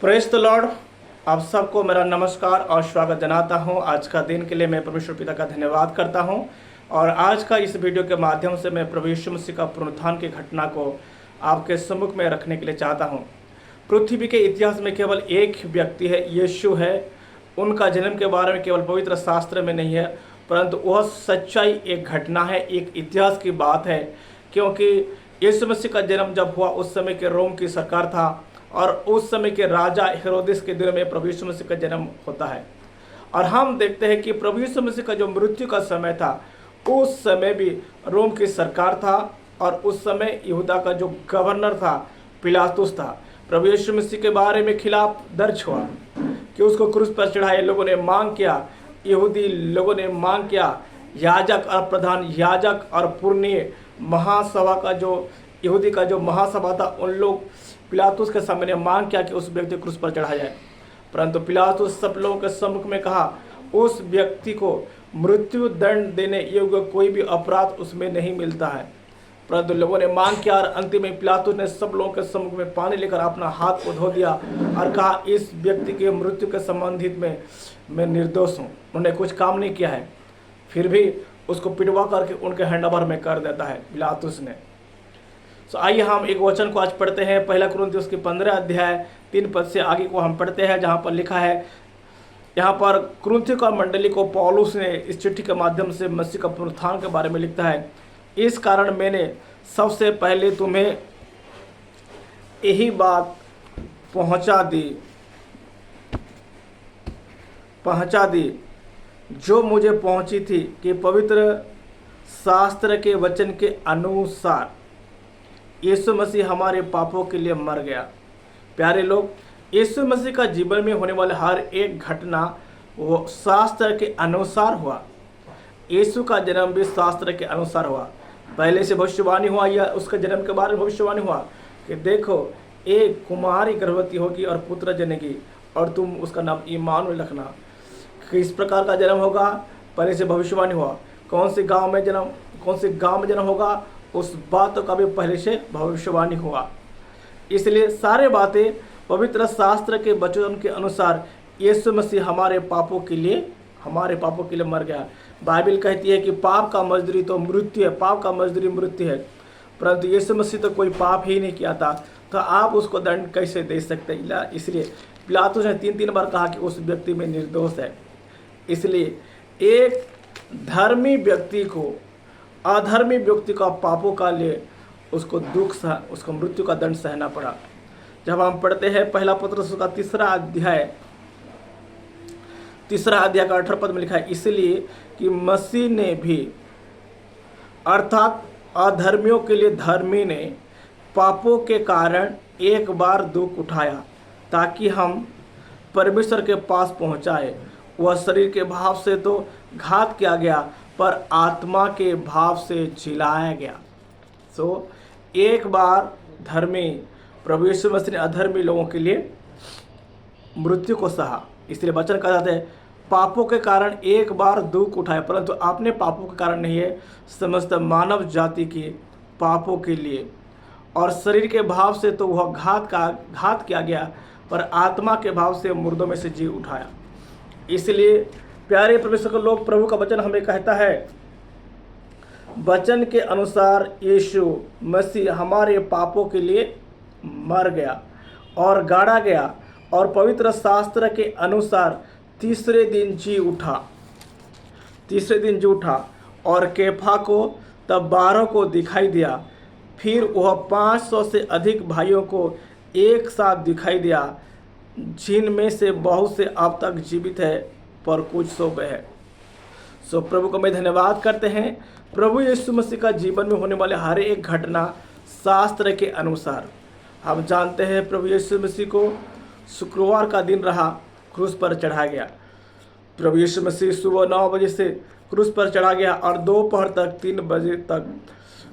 Praise the Lord. आप सबको मेरा नमस्कार और स्वागत जनाता हूं। आज का दिन के लिए मैं परमेश्वर पिता का धन्यवाद करता हूं और आज का इस वीडियो के माध्यम से मैं प्रभु यीशु मसीह का पुनरुत्थान की घटना को आपके सम्मुख में रखने के लिए चाहता हूं। पृथ्वी के इतिहास में केवल एक व्यक्ति है, यीशु है। उनका जन्म के बारे में केवल पवित्र शास्त्र में नहीं है, परंतु वह सच्चाई एक घटना है, एक इतिहास की बात है। क्योंकि यीशु मसीह का जन्म जब हुआ उस समय के रोम की सरकार था और उस समय के राजा हेरोदेस के दिनों में प्रभु यीशु मसीह का जन्म होता है। और हम देखते हैं कि प्रभु यीशु मसीह का जो मृत्यु का समय था उस समय भी रोम की सरकार था और उस समय यहूदा का जो गवर्नर था पिलातुस था। प्रभु यीशु मसीह के बारे में खिलाफ दर्ज हुआ कि उसको क्रूस पर चढ़ाए। लोगों ने मांग किया, यहूदी लोगों ने मांग किया, याजक और प्रधान याजक और पुरनीय महासभा का जो यहूदी का जो महासभा था उन लोग पिलातुस के सामने मांग किया कि उस व्यक्ति को क्रूस पर चढ़ाया जाए। परंतु पिलातुस सब लोगों के सम्मुख में कहा उस व्यक्ति को मृत्यु दंड देने योग्य कोई भी अपराध उसमें नहीं मिलता है। परंतु लोगों ने मांग किया और अंतिम में पिलातुस ने सब लोगों के सम्मुख में पानी लेकर अपना हाथ को धो दिया और कहा इस व्यक्ति के मृत्यु के संबंधित में मैं निर्दोष हूँ, उन्होंने कुछ काम नहीं किया है। फिर भी उसको पिटवा करके उनके हैंडओवर में कर देता है पिलातुस ने। तो आइए हम एक वचन को आज पढ़ते हैं। पहला कुरिन्थियों की 15 अध्याय 3 पद से आगे को हम पढ़ते हैं, जहाँ पर लिखा है, यहाँ पर कुरिन्थियों का मंडली को पौलुस ने इस चिट्ठी के माध्यम से मसीह का पुनरुत्थान के बारे में लिखता है। इस कारण मैंने सबसे पहले तुम्हें यही बात पहुँचा दी जो मुझे पहुँची थी कि पवित्र शास्त्र के वचन के अनुसार यीशु मसीह हमारे पापों के लिए मर गया। प्यारे लोग, यीशु मसीह का जीवन में होने वाले हर एक घटना वो शास्त्र के अनुसार हुआ। यीशु का जन्म भी शास्त्र के अनुसार हुआ। पहले से भविष्यवाणी हुआ या उसके जन्म के बारे में भविष्यवाणी हुआ कि देखो एक कुमारी गर्भवती होगी और पुत्र जनेगी और तुम उसका नाम इम्मानुएल रखना। किस प्रकार का जन्म होगा पहले से भविष्यवाणी हुआ। कौन से गांव में जन्म होगा उस बात का भी पहले से भविष्यवाणी हुआ। इसलिए सारे बातें पवित्र शास्त्र के वचन के अनुसार यीशु मसीह हमारे पापों के लिए मर गया। बाइबल कहती है कि पाप का मजदूरी तो मृत्यु है, पाप का मजदूरी मृत्यु है। परंतु यीशु मसीह तो कोई पाप ही नहीं किया था, तो आप उसको दंड कैसे दे सकते हैं? इसलिए पिलातुस ने 3 बार कहा कि उस व्यक्ति में निर्दोष है। इसलिए एक धर्मी व्यक्ति को अधर्मी व्यक्ति का पापों का लिए उसको उसको मृत्यु का दंड सहना पड़ा। जब हम पढ़ते हैं पहला पत्रस का 3 अध्याय का 18 पद में लिखा है, इसलिए कि मसीह ने भी अर्थात अधर्मियों के लिए धर्मी ने पापों के कारण एक बार दुख उठाया ताकि हम परमेश्वर के पास पहुंचाए। वह शरीर के भाव से तो घात किया गया पर आत्मा के भाव से जिलाया गया। एक बार धर्मी प्रभु यीशु मसीह ने अधर्मी लोगों के लिए मृत्यु को सहा। इसलिए वचन कहा जाता है पापों के कारण एक बार दुख उठाए, परंतु आपने पापों के कारण नहीं है, समस्त मानव जाति के पापों के लिए। और शरीर के भाव से तो वह घात किया गया पर आत्मा के भाव से मुर्दों में से जी उठाया। इसलिए प्यारे परमेश्वर के लोग, प्रभु का वचन हमें कहता है वचन के अनुसार यीशु मसीह हमारे पापों के लिए मर गया और गाड़ा गया और पवित्र शास्त्र के अनुसार तीसरे दिन जी उठा और कैफा को तब 12 को दिखाई दिया। फिर वह 500 से अधिक भाइयों को एक साथ दिखाई दिया, जिनमें से बहुत से अब तक जीवित है पर कुछ सो गए हैं। प्रभु को मैं धन्यवाद करते हैं। प्रभु यीशु मसीह का जीवन में होने वाले हर एक घटना शास्त्र के अनुसार। हम जानते हैं प्रभु यीशु मसीह को शुक्रवार का दिन रहा, क्रूस पर चढ़ा गया। प्रभु यीशु मसीह सुबह 9 बजे से क्रूस पर चढ़ा गया और दोपहर तक 3 बजे तक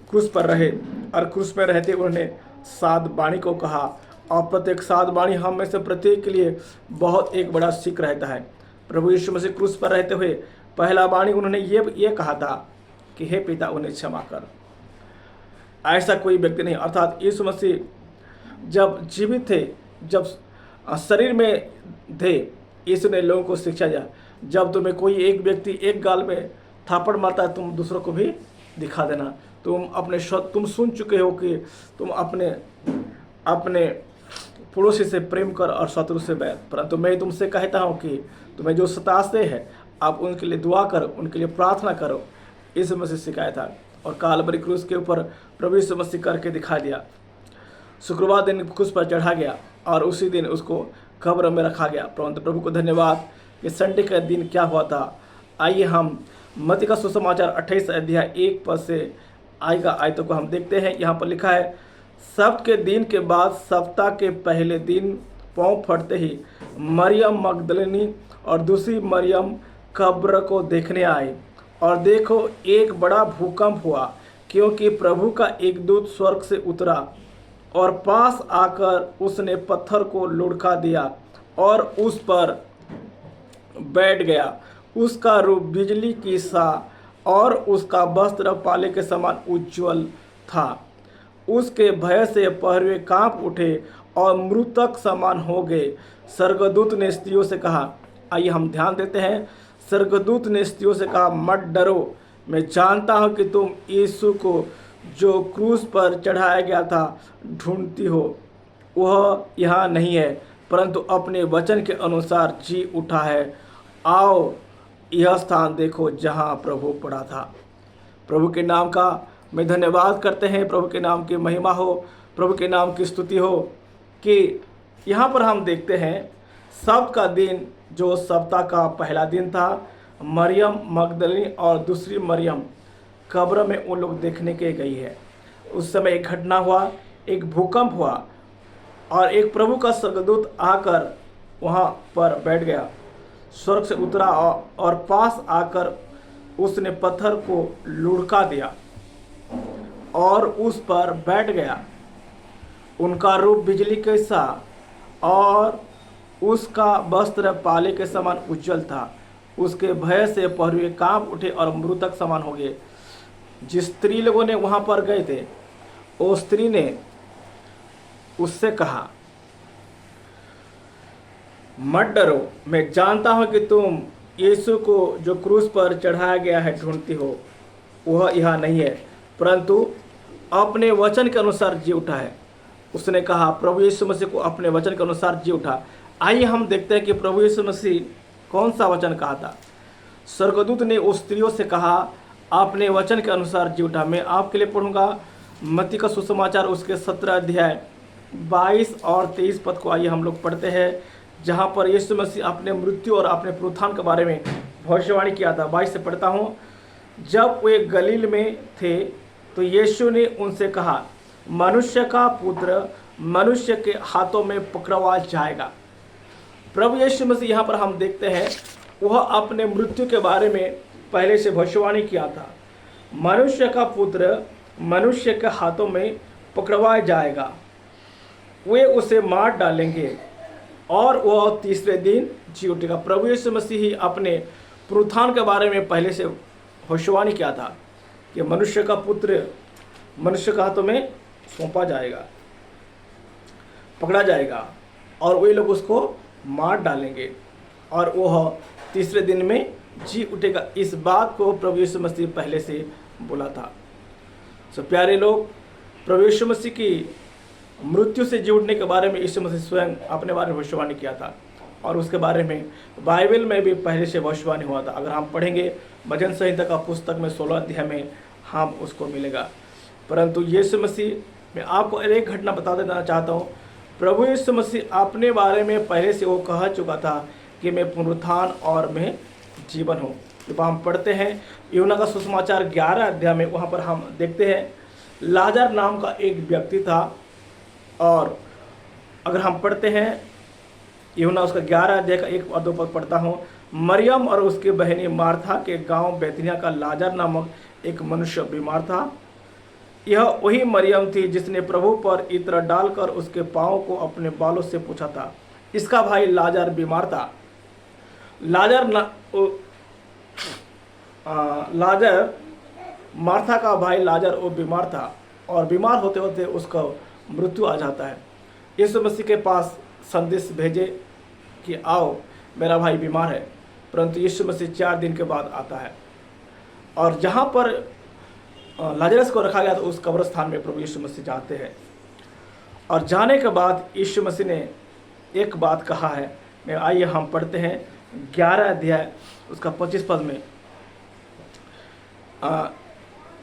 क्रूस पर रहे। और क्रूस में रहते उन्होंने 7 वाणी को कहा और प्रत्येक 7 वाणी हम में से प्रत्येक के लिए बहुत एक बड़ा सीख रहता है। प्रभु यीशु मसीह क्रूस पर रहते हुए पहला वाणी उन्होंने ये कहा था कि हे पिता उन्हें क्षमा कर। ऐसा कोई व्यक्ति नहीं, अर्थात यीशु मसीह जब जीवित थे, जब शरीर में थे। यीशु ने लोगों को शिक्षा दिया, जब तुम्हें कोई एक व्यक्ति एक गाल में थापड़ मारता है, तुम दूसरों को भी दिखा देना। तुम सुन चुके हो कि तुम अपने पड़ोसी से प्रेम कर और शत्रु से बैर, परंतु मैं तुमसे कहता हूँ कि तुम्हें जो सताते हैं आप उनके लिए दुआ करो, उनके लिए प्रार्थना करो। यीशु मसीह सिखाया था और कालवरी क्रूस के ऊपर प्रभु यीशु मसीह करके दिखा दिया। शुक्रवार दिन क्रूस पर चढ़ा गया और उसी दिन उसको कब्र में रखा गया। परंतु प्रभु को धन्यवाद कि संडे का दिन क्या हुआ था। आइए हम मत्ती का सुसमाचार 28 अध्याय 1 पद से आएगा आयतों को हम देखते हैं। यहाँ पर लिखा है, सब्त के दिन के बाद सप्ताह के पहले दिन पाँव फटते ही मरियम मगदलिनी और दूसरी मरियम कब्र को देखने आए, और देखो एक बड़ा भूकंप हुआ, क्योंकि प्रभु का एक दूत स्वर्ग से उतरा और पास आकर उसने पत्थर को लुढ़का दिया और उस पर बैठ गया। उसका रूप बिजली की सा और उसका वस्त्र पाले के समान उज्ज्वल था। उसके भय से पहरुए कांप उठे और मृतक समान हो गए। स्वर्गदूत ने स्त्रियों से कहा, आइए हम ध्यान देते हैं। स्वर्गदूत ने स्त्रियों से कहा, मत डरो, मैं जानता हूँ कि तुम यीशु को जो क्रूस पर चढ़ाया गया था ढूंढती हो। वह यहाँ नहीं है, परंतु अपने वचन के अनुसार जी उठा है। आओ यह स्थान देखो जहाँ प्रभु पड़ा था। प्रभु के नाम का मैं धन्यवाद करते हैं। प्रभु के नाम की महिमा हो, प्रभु के नाम की स्तुति हो कि यहाँ पर हम देखते हैं सब्त का दिन जो सप्ताह का पहला दिन था, मरियम मगदलिनी और दूसरी मरियम कब्र में उन लोग देखने के गई है। उस समय एक घटना हुआ, एक भूकंप हुआ और एक प्रभु का स्वर्गदूत आकर वहाँ पर बैठ गया। स्वर्ग से उतरा और पास आकर उसने पत्थर को लुढ़का दिया और उस पर बैठ गया। उनका रूप बिजली के सा और उसका वस्त्र पाले के समान उज्जवल था। उसके भय से पहरुए कांप उठे और मृतक समान हो गए। जिस स्त्री लोगों ने वहां पर गए थे, वो स्त्री ने उससे कहा, मत डरो, मैं जानता हूं कि तुम यीशु को जो क्रूस पर चढ़ाया गया है ढूंढती हो। वह यहाँ नहीं है, परंतु अपने वचन के अनुसार जी उठा है। उसने कहा, प्रभु यीशु मसीह को अपने वचन के अनुसार जी उठा। आइए हम देखते हैं कि प्रभु यीशु मसीह कौन सा वचन कहा था। स्वर्गदूत ने उस स्त्रियों से कहा, अपने वचन के अनुसार जी उठा। मैं आपके लिए पढ़ूंगा मत्ती का सुसमाचार उसके 17 अध्याय 22 और 23 पद को। आइए हम लोग पढ़ते हैं, जहाँ पर यीशु मसीह अपने मृत्यु और अपने पुनरुत्थान के बारे में भविष्यवाणी किया था। 22 से पढ़ता हूँ। जब वे गलील में थे तो यीशु ने उनसे कहा, मनुष्य का पुत्र मनुष्य के हाथों में पकड़वा जाएगा। प्रभु यीशु मसीह यहाँ पर हम देखते हैं, वह अपने मृत्यु के बारे में पहले से भविष्यवाणी किया था। मनुष्य का पुत्र मनुष्य के हाथों में पकड़वाया जाएगा, वे उसे मार डालेंगे और वह तीसरे दिन जी उठेगा। प्रभु यीशु मसीह ही अपने पुनरुत्थान के बारे में पहले से भविष्यवाणी किया था कि मनुष्य का पुत्र मनुष्य के हाथों में सौंपा जाएगा, पकड़ा जाएगा और वे लोग उसको मार डालेंगे और वह तीसरे दिन में जी उठेगा। इस बात को प्रभु यीशु मसीह पहले से बोला था। सो प्यारे लोग, प्रभु यीशु मसीह की मृत्यु से जी उठने के बारे में यीशु मसीह स्वयं अपने बारे में भविष्यवाणी किया था और उसके बारे में बाइबल में भी पहले से भविष्यवाणी हुआ था। अगर हम पढ़ेंगे भजन संहिता का पुस्तक में 16 अध्याय में हम उसको मिलेगा। परंतु यीशु मसीह, मैं आपको एक घटना बता देना चाहता हूँ। प्रभु यीशु मसीह अपने बारे में पहले से वो कह चुका था कि मैं पुनरुत्थान और मैं जीवन हूँ। जब हम पढ़ते हैं यूहन्ना का सुसमाचार 11 अध्याय में, वहाँ पर हम देखते हैं लाजर नाम का एक व्यक्ति था। और अगर हम पढ़ते हैं यूहन्ना उसका 11 अध्याय का 1 और 2 पद पढ़ता हूँ। मरियम और उसकी बहनी मार्था के गांव बैतनिय्याह का लाजर नामक एक मनुष्य बीमार था। यह वही मरियम थी जिसने प्रभु पर इत्र डालकर उसके पाँव को अपने बालों से पोंछा था। इसका भाई लाजर बीमार था। लाजर मार्था का भाई लाजर वो बीमार था और बीमार होते होते उसका मृत्यु आ जाता है। यीशु मसीह के पास संदेश भेजे कि आओ मेरा भाई बीमार है, परंतु यीशु मसीह 4 दिन के बाद आता है और जहाँ पर लाजरस को रखा गया तो उस कब्रिस्तान में प्रभु यीशु मसीह जाते हैं। और जाने के बाद यीशु मसीह ने एक बात कहा है, मैं आइए हम पढ़ते हैं 11 अध्याय उसका 25 पद में।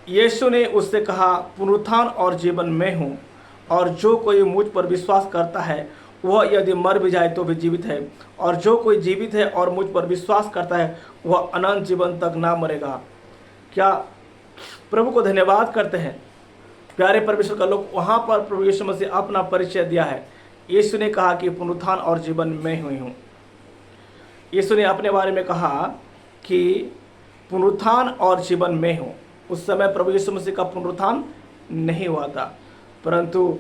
यीशु ने उससे कहा, पुनरुत्थान और जीवन मैं हूँ, और जो कोई मुझ पर विश्वास करता है वह यदि मर भी जाए तो भी जीवित है, और जो कोई जीवित है और मुझ पर विश्वास करता है वह अनंत जीवन तक ना मरेगा। क्या प्रभु को धन्यवाद करते हैं प्यारे परमेश्वर का लोग। वहाँ पर प्रभु यीशु मसीह अपना परिचय दिया है। यीशु ने कहा कि पुनरुत्थान और जीवन मैं हुई हूँ। यीशु ने अपने बारे में कहा कि पुनरुत्थान और जीवन मैं हूँ। उस समय प्रभु यीशु मसीह का पुनरुत्थान नहीं हुआ था, परंतु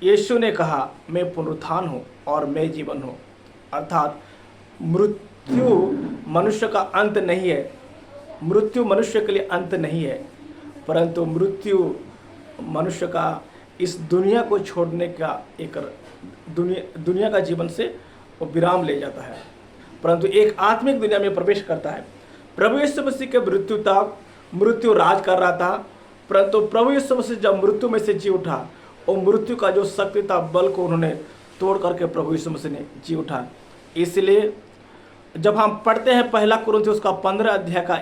यीशु ने कहा मैं पुनरुत्थान हूँ और मैं जीवन हूँ। अर्थात मृत्यु मनुष्य का अंत नहीं है, मृत्यु मनुष्य के लिए अंत नहीं है, परंतु मृत्यु मनुष्य का इस दुनिया को छोड़ने का एक दुनिया का जीवन से वो विराम ले जाता है, परंतु एक आत्मिक दुनिया में प्रवेश करता है। प्रभु यीशु मसीह के मृत्यु तक मृत्यु राज कर रहा था, परंतु प्रभु यीशु मसीह जब मृत्यु में से जी उठा और मृत्यु का जो शक्ति था बल को उन्होंने तोड़ करके प्रभु यीशु मसीह ने जी उठा। इसलिए जब हम पढ़ते हैं 1 कुरिन्थियों उसका 15 अध्याय का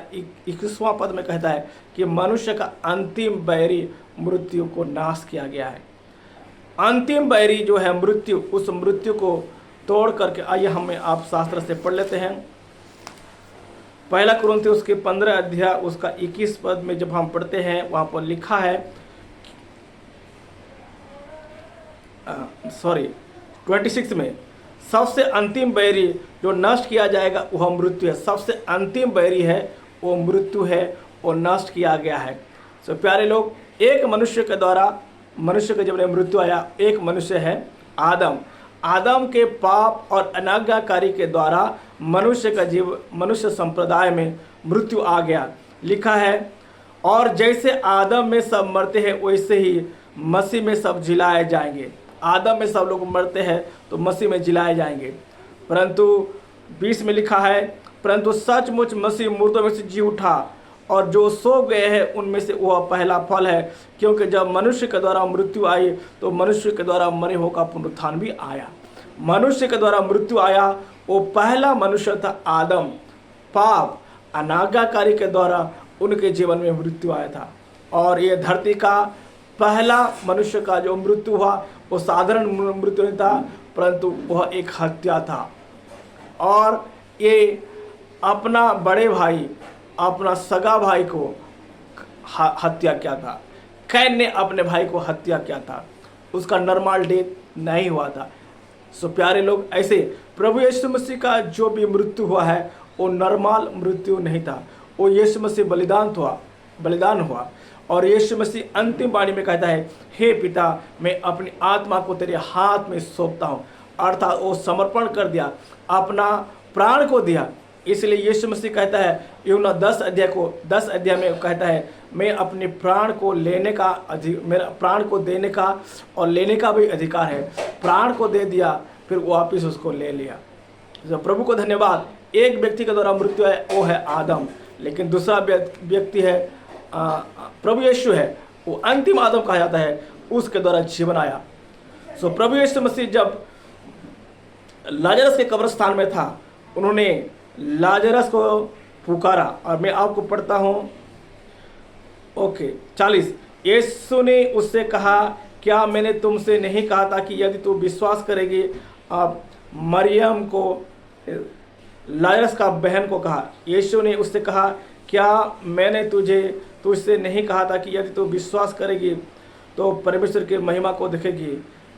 21वां पद में कहता है कि मनुष्य का अंतिम बैरी मृत्यु को नाश किया गया है। अंतिम बैरी जो है मृत्यु, उस मृत्यु को तोड़ करके आइए हमें आप शास्त्र से पढ़ लेते हैं। 1 कुरिन्थियों उसके 15 अध्याय उसका 21 पद में जब हम पढ़ते हैं वहाँ पर लिखा है 26 में, सबसे अंतिम बैरी जो नष्ट किया जाएगा वह मृत्यु है। सबसे अंतिम बैरी है वो मृत्यु है, वो नष्ट किया गया है। सो प्यारे लोग, एक मनुष्य के द्वारा मनुष्य के जीवन में मृत्यु आया। एक मनुष्य है आदम। आदम के पाप और अनाज्ञाकारी के द्वारा मनुष्य संप्रदाय में मृत्यु आ गया। लिखा है, और जैसे आदम में सब मरते हैं वैसे ही मसीह में सब जिलाए जाएंगे। आदम में सब लोग मरते हैं तो मसीह में जिलाए जाएंगे। परंतु 20 में लिखा है, परंतु सचमुच मसीह मुर्दों में से जी उठा, और जो सो गए हैं उनमें से वह पहला फल है, क्योंकि जब मनुष्य के द्वारा मृत्यु आई तो मनुष्य के द्वारा मरे हुए का पुनरुत्थान भी आया। मनुष्य के द्वारा मृत्यु आया, वो पहला मनुष्य था आदम। पाप अनाज्ञाकारी के द्वारा उनके जीवन में मृत्यु आया था, और ये धरती का पहला मनुष्य का जो मृत्यु हुआ वो साधारण मृत्यु नहीं था, परंतु वह एक हत्या था। और ये अपना बड़े भाई, अपना सगा भाई को हत्या किया था। कैन ने अपने भाई को हत्या किया था, उसका नॉर्मल डेथ नहीं हुआ था। सो प्यारे लोग, ऐसे प्रभु यीशु मसीह का जो भी मृत्यु हुआ है वो नॉर्मल मृत्यु नहीं था, वो यीशु मसीह बलिदान हुआ। और यीशु मसीह अंतिम वाणी में कहता है, हे पिता, मैं अपनी आत्मा को तेरे हाथ में सौंपता हूँ। अर्थात वो समर्पण कर दिया, अपना प्राण को दिया। इसलिए यीशु मसीह कहता है यूहन्ना 10 अध्याय में कहता है, मैं अपने प्राण को लेने का मेरा प्राण को देने का और लेने का भी अधिकार है। प्राण को दे दिया, फिर वापिस उसको ले लिया। तो प्रभु को धन्यवाद। एक व्यक्ति के द्वारा मृत्यु है वो है आदम, लेकिन दूसरा व्यक्ति है प्रभु यीशु है, वो अंतिम आदम कहा जाता है, उसके द्वारा जीवन आया। सो प्रभु यीशु मसीह जब लाजरस के कब्रिस्तान में था, उन्होंने लाजरस को पुकारा। और मैं आपको पढ़ता हूँ 40। यीशु ने उससे कहा, क्या मैंने तुमसे नहीं कहा था कि यदि तू विश्वास करेगी। अब मरियम को, लाजरस का बहन को कहा, यीशु ने उससे कहा, क्या मैंने तुझसे नहीं कहा था कि यदि तू विश्वास करेगी तो परमेश्वर की महिमा को देखेगी।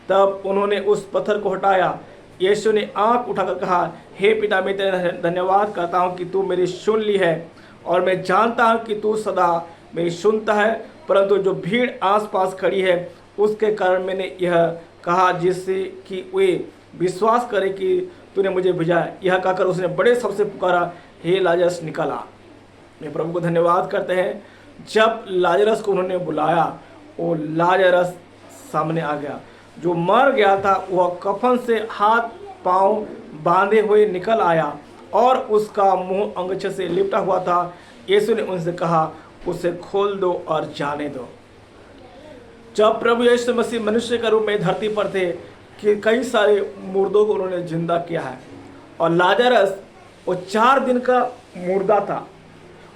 तब उन्होंने उस पत्थर को हटाया। यीशु ने आंख उठाकर कहा, हे पिता, मैं तेरा धन्यवाद करता हूँ कि तू मेरी सुन ली है, और मैं जानता हूँ कि तू सदा मेरी सुनता है, परंतु जो भीड़ आसपास खड़ी है उसके कारण मैंने यह कहा, जिससे कि वे विश्वास करे कि तूने मुझे भेजा है। यह कहकर उसने बड़े शब्द से पुकारा, हे लाजरस निकल आ। मैं प्रभु को धन्यवाद करते हैं, जब लाजरस को उन्होंने बुलाया वो लाजरस सामने आ गया। जो मर गया था वह कफन से हाथ पांव बांधे हुए निकल आया और उसका मुंह अंगूछे से लिपटा हुआ था। यीशु ने उनसे कहा, उसे खोल दो और जाने दो। जब प्रभु यीशु मसीह मनुष्य के रूप में धरती पर थे कि कई सारे मुर्दों को उन्होंने जिंदा किया है। और लाजरस वो 4 दिन का मुर्दा था,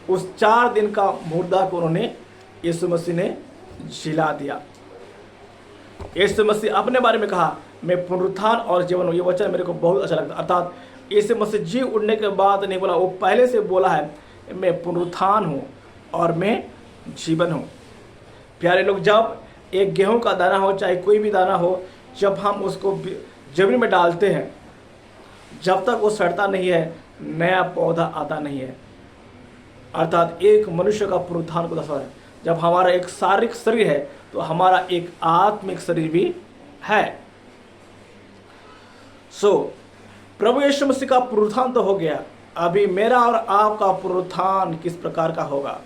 उस 4 दिन का मुर्दा को उन्होंने यीशु मसीह ने जिला दिया। यीशु मसीह अपने बारे में कहा, मैं पुनरुत्थान और जीवन हूँ। ये वचन मेरे को बहुत अच्छा लगता है। अर्थात यीशु मसीह जी उठने के बाद नहीं बोला, वो पहले से बोला है, मैं पुनरुत्थान हूँ और मैं जीवन हूँ। प्यारे लोग, जब एक गेहूं का दाना हो, चाहे कोई भी दाना हो, जब हम उसको जमीन में डालते हैं, जब तक वो सड़ता नहीं है, नया पौधा आता नहीं है। अर्थात एक मनुष्य का पुनरुत्थान को दर्शाता है। जब हमारा एक शारीरिक शरीर है तो हमारा एक आत्मिक शरीर भी है। प्रभु यीशु मसीह का पुनरुत्थान तो हो गया, अभी मेरा और आपका पुनरुत्थान किस प्रकार का होगा।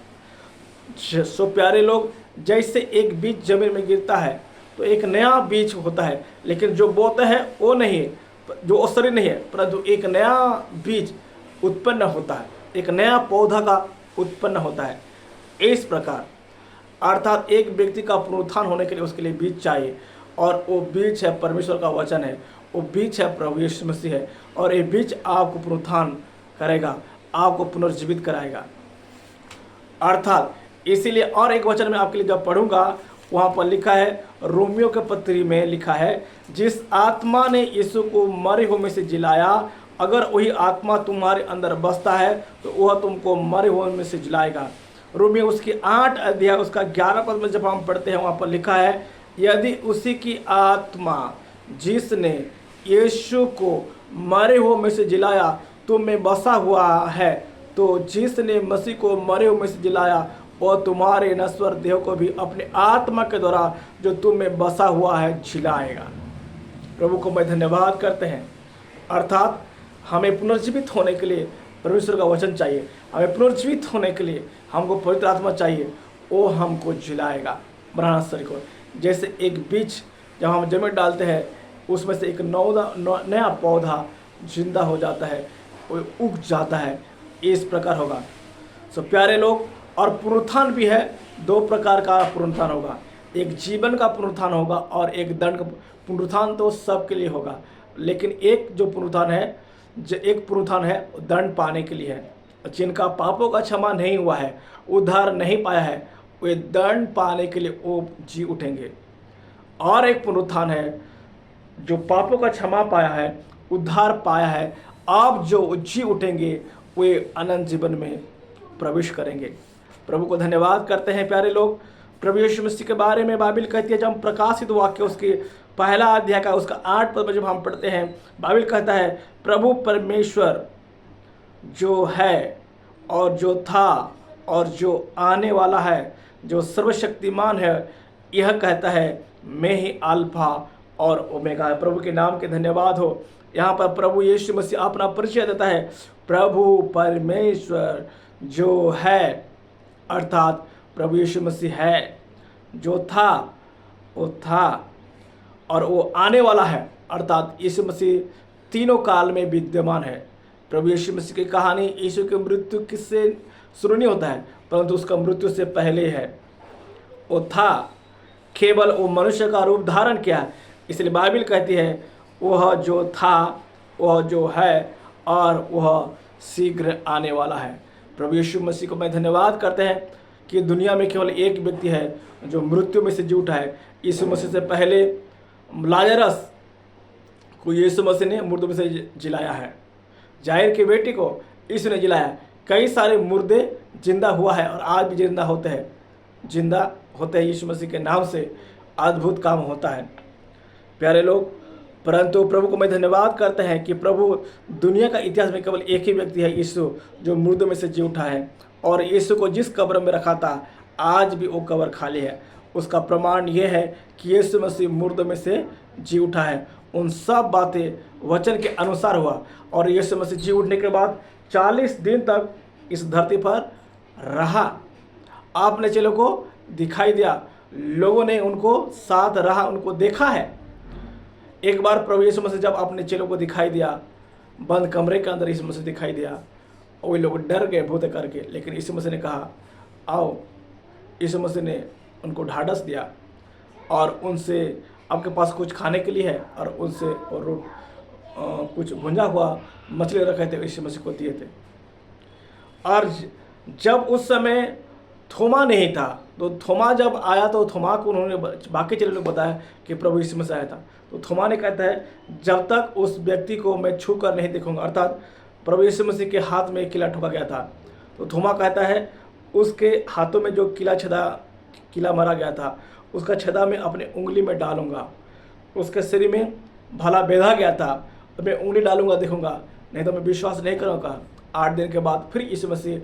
प्यारे लोग, जैसे एक बीज जमीन में गिरता है तो एक नया बीज होता है, लेकिन जो बोते हैं वो नहीं है, जो शरीर नहीं है, परंतु एक नया बीज उत्पन्न होता है, एक नया पौधा का उत्पन्न होता है। इस प्रकार अर्थात एक व्यक्ति का पुनरुत्थान होने के लिए उसके लिए बीज चाहिए, और वो बीज है परमेश्वर का वचन है, वो बीज है प्रभु यीशु मसीह है। और ये बीज आपको पुनरुत्थान करेगा, आपको पुनर्जीवित कराएगा। अर्थात इसीलिए और एक वचन में आपके लिए जब पढ़ूंगा, वहाँ पर लिखा है, रोमियो के पत्री में लिखा है, जिस आत्मा ने यीशु को मरे हुए में से जिलाया, अगर वही आत्मा तुम्हारे अंदर बसता है तो वह तुमको मरे हुए में से जिलाएगा। रोमियो उसकी 8 अध्याय उसका 11 पद में जब हम पढ़ते हैं, वहाँ पर लिखा है, यदि उसी की आत्मा जिसने यीशु को मरे हुए में से जिलाया तुम में बसा हुआ है, तो जिसने मसीह को मरे हुए में से जिलाया और तुम्हारे नश्वर देह को भी अपने आत्मा के द्वारा जो तुम में बसा हुआ है जिलाएगा। प्रभु को मैं धन्यवाद करते हैं। अर्थात हमें पुनर्जीवित होने के लिए परमेश्वर का वचन चाहिए, हमें पुनर्जीवित होने के लिए हमको पवित्र आत्मा चाहिए, वो हमको जिलाएगा मरना शरीर को। जैसे एक बीज जब हम जमीन डालते हैं, उसमें से एक नया पौधा जिंदा हो जाता है, वो उग जाता है। इस प्रकार होगा। प्यारे लोग, और पुनरुत्थान भी है, 2 प्रकार का पुनरुत्थान होगा, एक जीवन का पुनरुत्थान होगा और एक दंड का पुनरुत्थान। तो सबके लिए होगा, लेकिन एक जो पुनरुत्थान है, एक पुनरुत्थान है दंड पाने के लिए है। जिनका पापों का क्षमा नहीं हुआ है, उद्धार नहीं पाया है, वे दंड पाने के लिए वो जी उठेंगे। और एक पुनरुत्थान है जो पापों का क्षमा पाया है, उद्धार पाया है, आप जो जी उठेंगे वे अनंत जीवन में प्रवेश करेंगे। प्रभु को धन्यवाद करते हैं। प्यारे लोग, प्रभु यीशु मसीह के बारे में बाइबल कहती है, जब हम प्रकाशित वाक्य उसके 1 अध्याय का उसका 8 पद में जब हम पढ़ते हैं, बाइबल कहता है, प्रभु परमेश्वर जो है और जो था और जो आने वाला है, जो सर्वशक्तिमान है, यह कहता है, मैं ही अल्फा और ओमेगा है। प्रभु के नाम के धन्यवाद हो। यहाँ पर प्रभु यीशु मसीह अपना परिचय देता है, प्रभु परमेश्वर जो है, अर्थात प्रभु यीशु मसीह है, जो था वो था और वो आने वाला है। अर्थात यीशु मसीह तीनों काल में विद्यमान है। प्रभु यीशु मसीह की कहानी, यीशु की मृत्यु किससे शुरू नहीं होता है, परंतु उसका मृत्यु से पहले है। वो था, केवल वो मनुष्य का रूप धारण किया, इसलिए बाइबल कहती है, वह जो था, वह जो है और वह शीघ्र आने वाला है। प्रभु यीशु मसीह को मैं धन्यवाद करते हैं कि दुनिया में केवल एक व्यक्ति है जो मृत्यु में से जी उठा है। यीशु मसीह से पहले लाजरस को यीशु मसीह ने मुर्दों में से जिलाया है। जाहिर की बेटी को यीशु ने जिलाया। कई सारे मुर्दे जिंदा हुआ है और आज भी जिंदा होते हैं यीशु मसीह के नाम से अद्भुत काम होता है। प्यारे लोग, परंतु प्रभु को मैं धन्यवाद करते हैं कि प्रभु दुनिया का इतिहास में केवल एक ही व्यक्ति है, यीशु, जो मुर्दों में से जी उठा है। और यीशु को जिस कब्र में रखा था, आज भी वो कब्र खाली है। उसका प्रमाण ये है कि यीशु मसीह मुर्दों में से जी उठा है। उन सब बातें वचन के अनुसार हुआ। और यीशु मसीह जी उठने के बाद 40 दिन तक इस धरती पर रहा। आपने चेलों को दिखाई दिया, लोगों ने उनको साथ रहा, उनको देखा है। एक बार प्रभु यीशु मसीह जब अपने चेलों को दिखाई दिया, बंद कमरे के अंदर यीशु मसीह दिखाई दिया, और वे लोग डर गए भूत करके, लेकिन यीशु मसीह ने कहा आओ। यीशु मसीह ने उनको ढाढ़स दिया और उनसे आपके पास कुछ खाने के लिए है, और उनसे और कुछ भुंजा हुआ मछली रखे थे, यीशु मसीह को दिए थे। और जब उस समय थोमा नहीं था, तो थोमा जब आया तो थोमा को उन्होंने बाकी चेले लोग बताया कि प्रभु यीशु मसीह आया था। तो थोमा ने कहता है जब तक उस व्यक्ति को मैं छू कर नहीं देखूंगा, अर्थात प्रभु यीशु मसीह के हाथ में किला ठोका गया था। तो थोमा कहता है उसके हाथों में जो किला मारा गया था, उसका छेदा मैं अपने उंगली में डालूंगा। उसके शरीर में भला बेधा गया था, तो मैं उंगली डालूंगा, देखूंगा, नहीं तो मैं विश्वास नहीं करूँगा। 8 दिन के बाद फिर यीशु मसीह,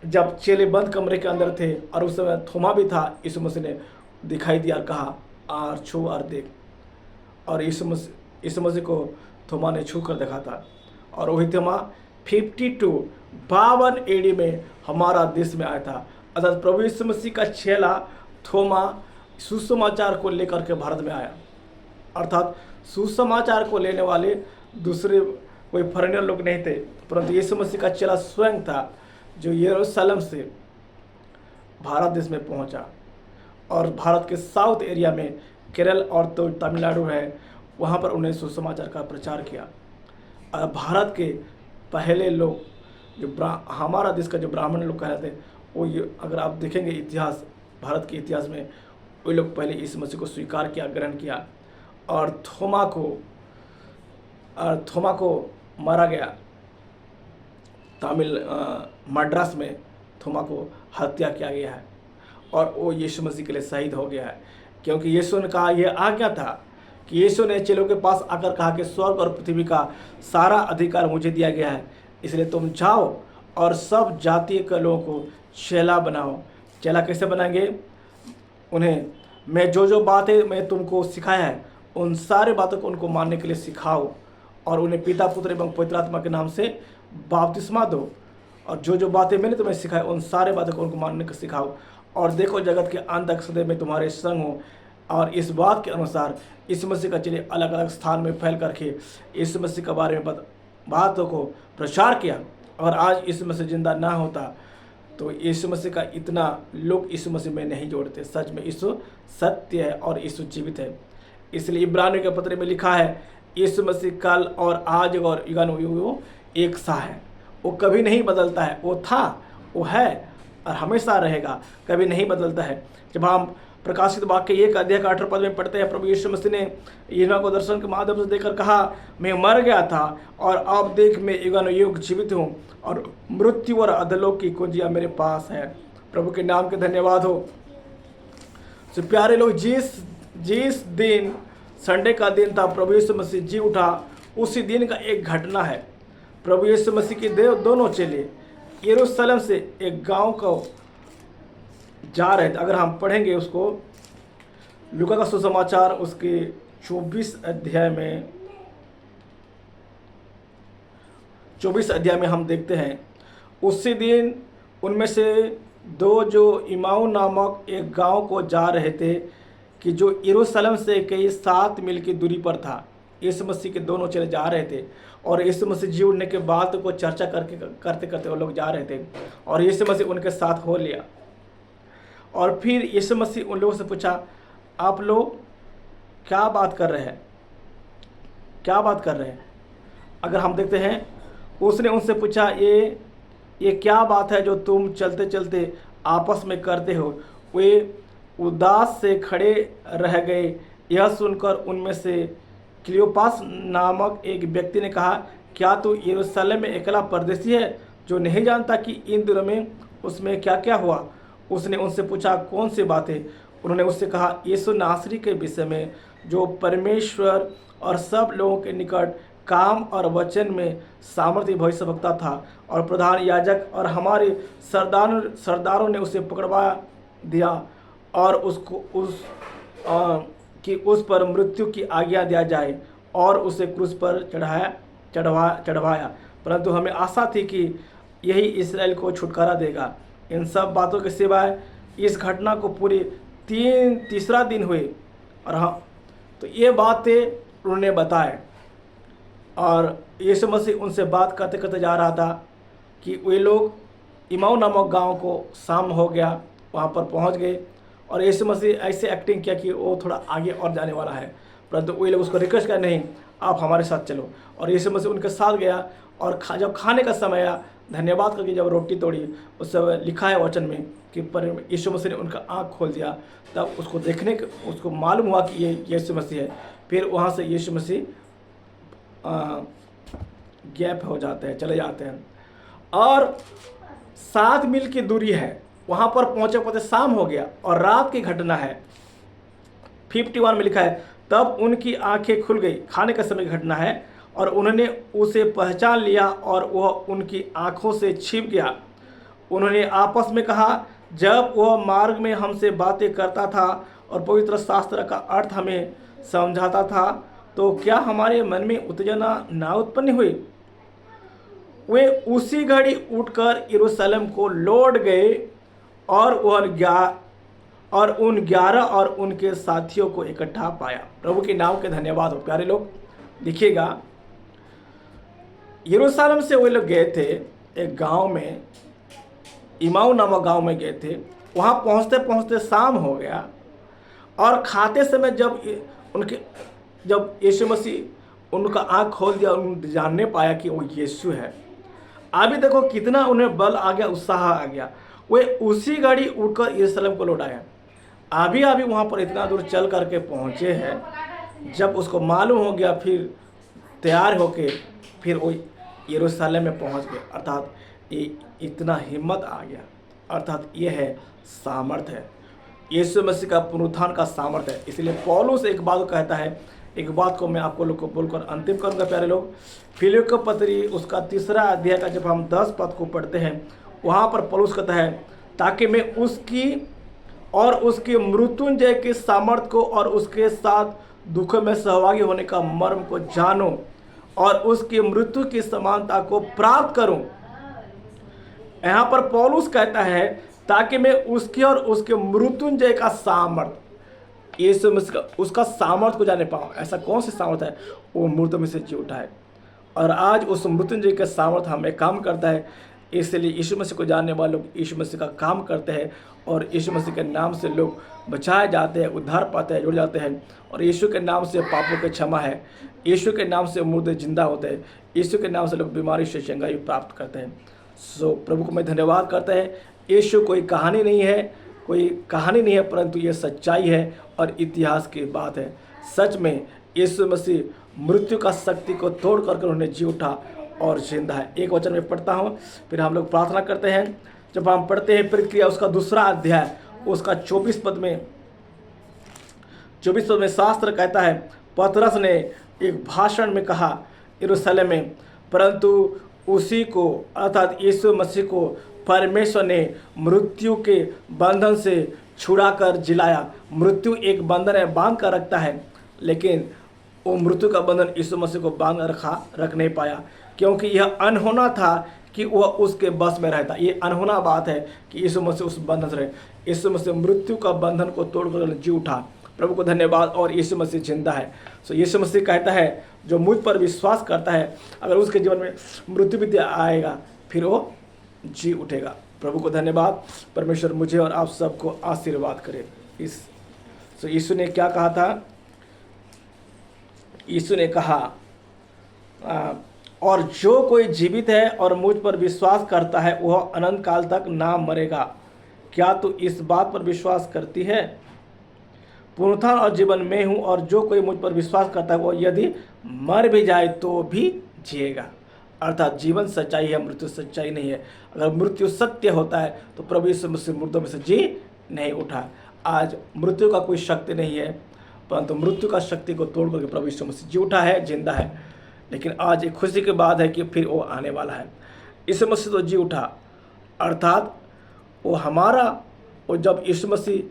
जब चेले बंद कमरे के अंदर थे और उस समय थोमा भी था, यीशु मसीह ने दिखाई दिया और कहा आर छू और देख। और यीशु मसीह को थोमा ने छू कर देखा था, और वही थोमा 52 एडी में हमारा देश में आया था। अर्थात प्रभु यीशु मसीह का चेला थोमा सुसमाचार को लेकर के भारत में आया। अर्थात सुसमाचार को लेने वाले दूसरे कोई फॉरेनर लोग नहीं थे, परंतु यीशु मसीह का चेला स्वयं था, जो यरूशलेम से भारत देश में पहुंचा। और भारत के साउथ एरिया में केरल और तो तमिलनाडु है, वहाँ पर उन्हें सुसमाचार का प्रचार किया। और भारत के पहले लोग जो हमारा देश का जो ब्राह्मण लोग कहते थे, वो अगर आप देखेंगे इतिहास, भारत के इतिहास में, वो लोग पहले यीशु मसीह को स्वीकार किया, ग्रहण किया। और थोमा को मारा गया। मद्रास में थोमा को हत्या किया गया है, और वो यीशु मसीह के लिए शहीद हो गया है, क्योंकि यीशु ने कहा, यह आज्ञा था कि यीशु ने चेलों के पास आकर कहा कि स्वर्ग और पृथ्वी का सारा अधिकार मुझे दिया गया है, इसलिए तुम जाओ और सब जातीय के लोगों को चेला बनाओ। चेला कैसे बनाएंगे? उन्हें मैं जो बातें मैं तुमको सिखाया है, उन सारे बातों को उनको मानने के लिए सिखाओ, और उन्हें पिता, पुत्र एवं पवित्र आत्मा के नाम से बपतिस्मा दो, और जो बातें मैंने तुम्हें सिखाई, उन सारे बातों को उनको मानने को सिखाओ। और देखो, जगत के अंत तक सदैव में तुम्हारे संग हो। और इस बात के अनुसार यीशु मसीह का चेले अलग अलग स्थान में फैल करके यीशु मसीह के बारे में बातों को प्रचार किया। और आज यीशु मसीह जिंदा ना होता तो यीशु मसीह का इतना लोग यीशु मसीह में नहीं जोड़ते। सच में यीशु सत्य है और यीशु जीवित है। इसलिए इब्रानियों के पत्र में लिखा है, यीशु मसीह कल और आज और युगानुयुग एक सा है। वो कभी नहीं बदलता है, वो था, वो है और हमेशा रहेगा, कभी नहीं बदलता है। जब हम प्रकाशित वाक्य 1 अध्याय 18 पद में पढ़ते हैं, प्रभु यीशु मसीह ने यूहन्ना को दर्शन के माध्यम से देकर कहा, मैं मर गया था और अब देख मैं युगानुयुग जीवित हूँ, और मृत्यु और अधोलोक की कुंजियाँ मेरे पास है। प्रभु के नाम के धन्यवाद हो। तो प्यारे लोग, जिस दिन संडे का दिन था, प्रभु यीशु मसीह जी उठा, उसी दिन का एक घटना है। प्रभु यीशु मसीह के दोनों चेले यरूशलेम से एक गांव को जा रहे थे। अगर हम पढ़ेंगे उसको, लूका का सुसमाचार उसके 24 अध्याय में हम देखते हैं, उसी दिन उनमें से 2 जो इमाऊ नामक एक गांव को जा रहे थे, कि जो यरूशलेम से कई 7 मील की दूरी पर था। यीशु मसीह के दोनों चेले जा रहे थे, और यीशु मसीह जी उठने के बाद को चर्चा करते करते वो लोग जा रहे थे, और यीशु मसीह उनके साथ हो लिया। और फिर यीशु मसीह उन लोगों से पूछा, आप लोग क्या बात कर रहे हैं, क्या बात कर रहे हैं? अगर हम देखते हैं, उसने उनसे पूछा, ये क्या बात है जो तुम चलते चलते आपस में करते हो? वे उदास से खड़े रह गए। यह सुनकर उनमें से क्लियोपास नामक एक व्यक्ति ने कहा, क्या तू यरूशलेम में अकेला परदेसी है, जो नहीं जानता कि इन दिनों में उसमें क्या क्या हुआ? उसने उनसे पूछा, कौन सी बातें? उन्होंने उससे कहा, यीशु नासरी के विषय में, जो परमेश्वर और सब लोगों के निकट काम और वचन में सामर्थ्य भविष्यवक्ता था, और प्रधान याजक और हमारे सरदारों ने उसे पकड़वा दिया, और उस पर मृत्यु की आज्ञा दिया जाए, और उसे क्रूस पर चढ़वाया। परंतु हमें आशा थी कि यही इस्राएल को छुटकारा देगा। इन सब बातों के सिवाय इस घटना को पूरे तीसरा दिन हुए, और तो ये बातें उन्होंने बताए और यीशु मसीह उनसे बात करते करते जा रहा था कि वे लोग इमाऊ नामक गांव को शाम हो गया, वहाँ पर पहुँच गए और यीशु मसीह ऐसे एक्टिंग किया कि वो थोड़ा आगे और जाने वाला है, परंतु वे लोग उसको रिक्वेस्ट कर नहीं आप हमारे साथ चलो। और यीशु मसीह उनके साथ गया और जब खाने का समय आया, धन्यवाद करके जब रोटी तोड़ी, उस समय लिखा है वचन में कि पर यीशु मसीह ने उनका आँख खोल दिया, तब उसको देखने के उसको मालूम हुआ कि ये यीशु मसीह है। फिर वहाँ से यीशु मसीह गैप हो जाते हैं, चले जाते हैं और 7 मील की दूरी है, वहाँ पर पहुँचे पहुँचे शाम हो गया और रात की घटना है। 51 में लिखा है तब उनकी आंखें खुल गई, खाने का समय की घटना है, और उन्होंने उसे पहचान लिया और वह उनकी आंखों से छिप गया। उन्होंने आपस में कहा, जब वह मार्ग में हमसे बातें करता था और पवित्र शास्त्र का अर्थ हमें समझाता था, तो क्या हमारे मन में उत्तेजना ना उत्पन्न हुई? वे उसी घड़ी उठकर यरूशलेम को लौट गए और उन 11 और उनके साथियों को इकट्ठा पाया। प्रभु के नाम के धन्यवाद हो। प्यारे लोग, देखिएगा, यरूशलेम से वे लोग गए थे एक गांव में, इमाऊ नामक गांव में गए थे। वहां पहुंचते पहुंचते शाम हो गया और खाते समय जब यीशु मसीह उनका आँख खोल दिया, उन्होंने जानने पाया कि वो यीशु है। अभी देखो कितना उन्हें बल आ गया, उत्साह आ गया। वे उसी घड़ी उठकर यरूशलेम को लौट आए। अभी वहाँ पर इतना दूर चल करके पहुँचे हैं, जब उसको मालूम हो गया फिर तैयार होके फिर वो यरूशलेम में पहुँच गए। अर्थात ये इतना हिम्मत आ गया, अर्थात ये है सामर्थ्य है, यीशु मसीह का पुनरुत्थान का सामर्थ्य है। इसलिए पौलुस एक बात को कहता है, एक बात को मैं आपको लोग को बोलकर अंतिम करूँगा। प्यारे लोग, फिलिप्पियों का पत्री उसका 3 अध्याय का जब हम 10 पद को पढ़ते हैं, वहाँ पर पौलुस कहता है, ताकि मैं उसकी और उसके मृत्युंजय के सामर्थ्य को और उसके साथ दुख में सहभागी होने का मर्म को जानूं और उसकी मृत्यु की समानता को प्राप्त करूं। यहाँ पर पौलुस कहता है ताकि मैं उसके और उसके मृत्युंजय का सामर्थ्य, यीशु मसीह उसका सामर्थ्य को जाने पाऊँ। ऐसा कौन सा सामर्थ्य है? वो मृत्यु में से जी उठा है और आज उस मृत्युंजय का सामर्थ्य हमें काम करता है। इसलिए यीशु मसीह को जानने वाले लोग यीशु मसीह का काम करते हैं और यीशु मसीह के नाम से लोग बचाए जाते हैं, उद्धार पाते हैं, जुड़ जाते हैं। और यीशु के नाम से पापों की क्षमा है, यीशु के नाम से मुर्दे जिंदा होते हैं, यीशु के नाम से लोग बीमारी से चंगाई प्राप्त करते हैं। सो प्रभु को मैं धन्यवाद करता है। यीशु कोई कहानी नहीं है, परंतु ये सच्चाई है और इतिहास की बात है। सच में यीशु मसीह मृत्यु का शक्ति को तोड़ करके उन्होंने जी उठा और जिंदा है। एक वचन में पढ़ता हूँ, फिर हम लोग प्रार्थना करते हैं। जब हम पढ़ते हैं प्रतिक्रिया उसका 2 अध्याय उसका 24 पद में शास्त्र कहता है, पतरस ने एक भाषण में कहा यरूशलेम में, परंतु उसी को अर्थात यीशु मसीह को परमेश्वर ने मृत्यु के बंधन से छुड़ाकर जिलाया। मृत्यु एक बंधन है, बांध कर रखता है, लेकिन वो मृत्यु का बंधन यीशु मसीह को बांध रख नहीं पाया, क्योंकि यह अनहोना था कि वह उसके बस में रहता। ये अनहोना बात है कि यीशु मसीह उस बंधन से रहे। यीशु मसीह मृत्यु का बंधन को तोड़कर जी उठा। प्रभु को धन्यवाद। और यीशु मसीह जिंदा है। सो यीशु मसीह कहता है, जो मुझ पर विश्वास करता है, अगर उसके जीवन में मृत्यु भी आएगा फिर वो जी उठेगा। प्रभु को धन्यवाद। परमेश्वर मुझे और आप सबको आशीर्वाद करे। यीशु ने क्या कहा था? यीशु ने कहा, और जो कोई जीवित है और मुझ पर विश्वास करता है वह अनंत काल तक ना मरेगा। क्या तू इस बात पर विश्वास करती है? पुनरुत्थान और जीवन में हूँ, और जो कोई मुझ पर विश्वास करता है वह यदि मर भी जाए तो भी जिएगा। अर्थात जीवन सच्चाई है, मृत्यु सच्चाई नहीं है। अगर मृत्यु सत्य होता है तो प्रभु यीशु मसीह मुर्दों में से जी नहीं उठा। आज मृत्यु का कोई शक्ति नहीं है, परंतु मृत्यु का शक्ति को तोड़ करके प्रभु यीशु मसीह जी उठा है, जिंदा है। लेकिन आज एक खुशी की बात है कि फिर वो आने वाला है। यीशु मसीह तो जी उठा, अर्थात वो जब यीशु मसीह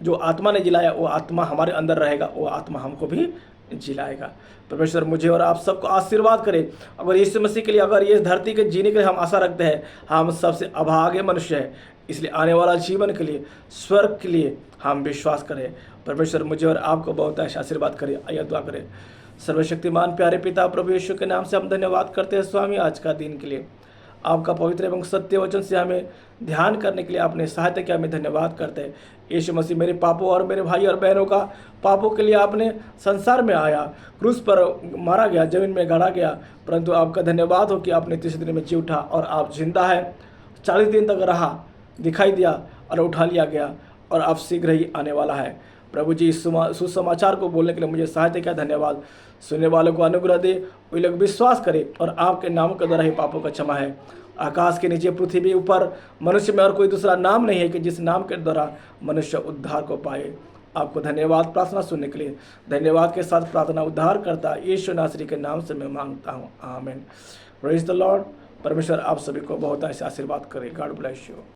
जो आत्मा ने जिलाया, वो आत्मा हमारे अंदर रहेगा, वो आत्मा हमको भी जिलाएगा। परमेश्वर मुझे और आप सबको आशीर्वाद करे। अगर यीशु मसीह के लिए, अगर ये धरती के जीने के लिए हम आशा रखते हैं, हम सबसे अभागे मनुष्य हैं। इसलिए आने वाला जीवन के लिए, स्वर्ग के लिए हम विश्वास करें। परमेश्वर मुझे और आपको बहुत ऐसा आशीर्वाद करे। आइए दुआ करें। सर्वशक्तिमान प्यारे पिता प्रभु यीशु के नाम से हम धन्यवाद करते हैं स्वामी, आज का दिन के लिए आपका पवित्र एवं सत्य वचन से हमें ध्यान करने के लिए आपने सहायता किया, हमें धन्यवाद करते हैं। यीशु मसीह मेरे पापों और मेरे भाई और बहनों का पापों के लिए आपने संसार में आया, क्रूस पर मारा गया, जमीन में गाड़ा गया, परंतु आपका धन्यवाद हो कि आपने तीसरे दिन में जी उठा और आप जिंदा है। 40 दिन तक रहा, दिखाई दिया और उठा लिया गया और आप शीघ्र ही आने वाला है। प्रभु जी इस सुसमाचार को बोलने के लिए मुझे सहायता किया, धन्यवाद। सुनने वालों को अनुग्रह दे, वे लोग विश्वास करें और आपके नाम के द्वारा ही पापों का क्षमा है। आकाश के नीचे पृथ्वी ऊपर मनुष्य में और कोई दूसरा नाम नहीं है कि जिस नाम के द्वारा मनुष्य उद्धार को पाए। आपको धन्यवाद। प्रार्थना सुनने के लिए धन्यवाद के साथ प्रार्थना उद्धार करता यीशु नासरी के नाम से मैं मांगता हूँ, आमीन। Praise the Lord. परमेश्वर आप सभी को बहुत ऐसे आशीर्वाद करे। God bless you.